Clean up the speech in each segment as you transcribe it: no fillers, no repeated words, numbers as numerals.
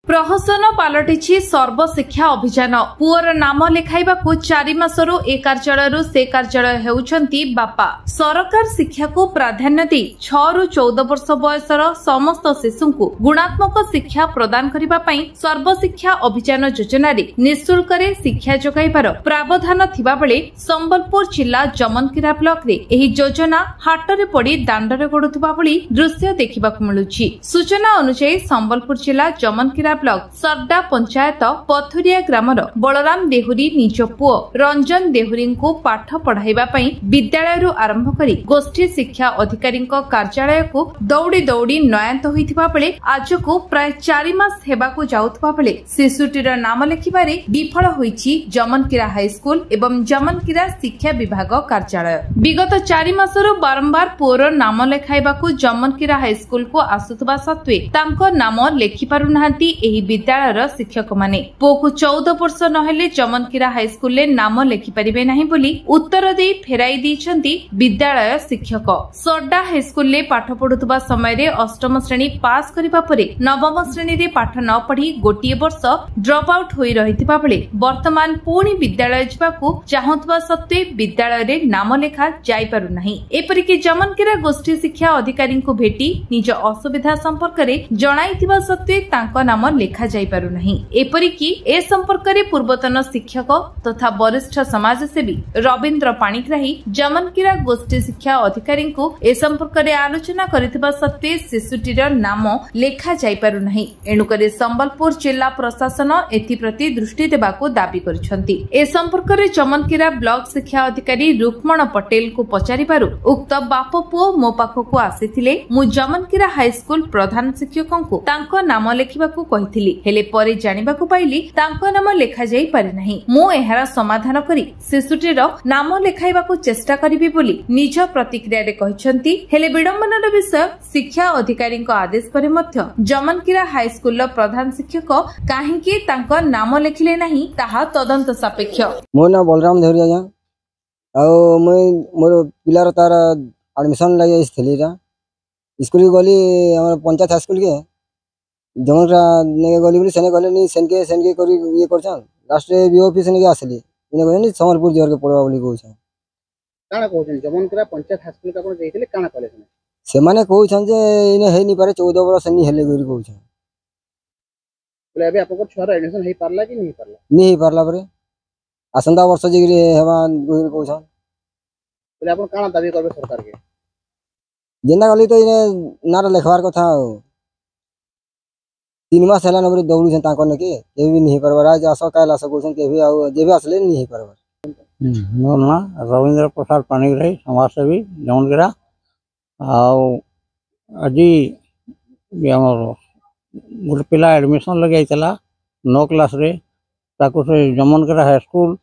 प्रहसन पलटि सर्वशिक्षा अभियान पुअर नाम लेखाइबा 4 मासरू ए कार्यालय से कार्यालय हेउछंती बापा। सरकार शिक्षा को प्राधान्य दे 6 रु 14 वर्ष बयसर समस्त शिशु को गुणात्मक शिक्षा प्रदान करिबा पई सर्वशिक्षा अभियान योजना रे निःशुल्क रे शिक्षा जोगाइबार प्रावधान थिबा बेले संबलपुर जिला जमनकिरा ब्लॉक रे एही योजना हाटरे पड़ी दांडरे गडुथबा भली दृश्य देखिबाक मिलुछि। सूचना अनुसार संबलपुर जिला जमनकिरा ब्लॉक सरडा पंचायत पथुरिया ग्रामर बलराम देहुरी निज पुओ रंजन देहुरी को पाठ पढ़ाइबा पई विद्यालय आरंभ करी गोष्ठी शिक्षा अधिकारी कार्यालय को दौड़ी दौड़ी नयात होइथिबा बेले आज को प्राय 4 मास हेबाकू जाउथबा बेले शिशुटीर नाम लेखिबारे विफल होईछि जमनकिरा हाई स्कूल एवं जमनकिरा शिक्षा विभाग कार्यालय। विगत 4 मासरू बारंबार पुओर नाम लेखाइबाकू जमनकिरा हाई स्कूल को आसुथबा सत्वे तांको नाम लेखि पारु नाहांती एही विद्यालयर शिक्षक माने। पुओ को 14 वर्ष नहेले जमनकिरा हाई स्कूल ले नाम लेखि परिबे नाही बोली उत्तर दे फेराई दैछंती विद्यालय शिक्षक। सरडा हाई स्कूल ले पाठ पढुतबा समय रे 8म श्रेणी पास करिबा परे 9म श्रेणी रे पाठ न पढ़ी गोटिए वर्ष ड्रॉप आउट होई रहितबा बेले वर्तमान पुणी विद्यालय जिबाकू चाहुतबा सत्वे विद्यालय रे नाम लेखा जाई पारु नाही। एपरिके जमनकिरा गोष्ठी शिक्षा अधिकारी को भेटी निज असुविधा संपर्क रे जणाइतिबा सत्वे तांको नाम लेखा जाई पारु नाही। एपरिकी ए संपर्क रे पूर्वतन शिक्षक तथा वरिष्ठ समाजसेवी रविंद्र पाणिग्राही जमनकिरा गोष्ठी शिक्षा अधिकारी को ए संपर्क रे आलोचना करितबा सत्वे शिशुटीर नाम लेखा जाई पारु नाही। एणुकरे संबलपुर जिला प्रशासन एथि प्रति दृष्टि देबाकू दाबी करिसंती। ए संपर्क रे जमनकिरा ब्लॉक शिक्षा अधिकारी रुक्मण पटेल को पचारिबारु उक्त बाप पुओ मो पाखकू आसीथिले मु जमनकिरा हाई स्कूल प्रधान शिक्षकंकू तांको नाम लेखिबाकू कहिथिली हेले परे जानिबाकू पाइली तांको नाम लेखा जाई पारि नाही। मु एहारा समाधान करी शिशुटीर नाम लेखाइबाकू चेष्टा करिबी बोली निज प्रतिक्रिया रे कहिसंती। हेले विडंबनार विषय शिक्षा अधिकारी आदेश परे मध्य जमनकिरा हाई स्कूल प्रधान शिक्षक काहेकि तांको नाम लेखिले नाही ताहा तदंत सापेक्ष। मो ना बलराम देहुरी आज्ञा आउ मोर पिलार तार एडमिशन लागि आइथिली स्कूल गली हमर पंचायत हाई स्कूल के जमनकिरा ने गली बोली सेने गले नी सेनके करी ये करछन लास्ट रे बी ऑफिस ने आसली ने गले समरपुर जोर के पड़वा बोली कहछन काना कहछन जमनकिरा पंचायत हाई स्कूल का कोन जइथिले काना कहले से माने कहछन जे इने हे नी पारे 14 वर्ष नि हेले गरी कहछन बोले अबे आपको छोरा एडमिशन हे पारला कि नहीं पारला नहीं पारला परे आसंदा वर्ष जिगरी हेबा गरी कहछन बोले आपन काना दाबी करबे सरकार के जेना गली तो इने नारा लेखवार कथा 3 मास हला नबरे दौड़ू छन ताको ने के भी नहीं परवर आज आस काल आस कहछन के भी आउ जे भी आसले नहीं परवर। मोर ना रविंद्र प्रसाद पाणिग्राही समाजसेवी जमनकिरा आउ अजी हमर गोटे पिला एडमिशन लगे आइतला 9 क्लास रे ताको से जमनकिरा हाई स्कूल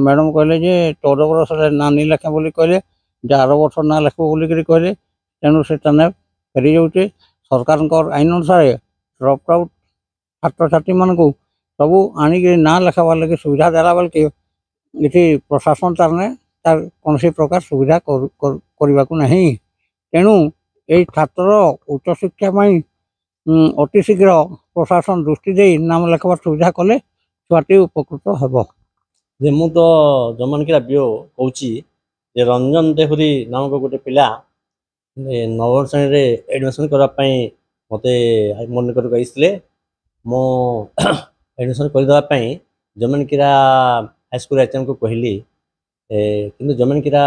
मैडम कहले जे 14 वर्ष रे ना नहीं लेखे बोली कहले 11 वर्ष ना लेखो बोली कहले तेणु से तने फेरी जाउचे सरकार आईन अनुसार ड्रॉप आउट छात्र छात्री मान को सबू आनिक ना लेखाबार लगे सुविधा देला बेल के ये प्रशासन तार कौन प्रकार सुविधा करने को नहीं। तेणु ये छात्र उच्च शिक्षा अति शीघ्र प्रशासन दृष्टि दे नाम लेखाबार सुविधा कले छुआटी उपकृत हेब। जे मु तो जमनकिरा बीओ कहूँ रंजन देहुरी नामक गोटे पिला 9म श्रेणी रे एडमिशन करने मते मन करते मो admission करदेवाई Jamankira high school HM को कहली किंतु जमनकिरा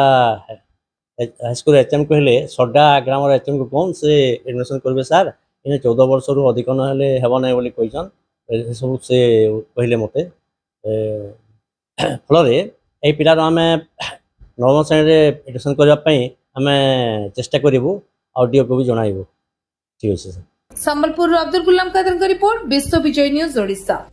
हाई स्कूल एचएम कहले सरडा ग्राम एचएम को कौन से एडमिशन करेंगे सार इन 14 वर्ष रु अधिक नहेले हेब ना बोली कहन सब से कहले मते फल ये पिलार आम 9म श्रेणी एडमिशन करने आम चेष्टा करूँ आडियो को भी जनइबू। ठीक है। संबलपुर अब्दुल गुलाम कादर का रिपोर्ट विश्व विजय न्यूज ओडिशा।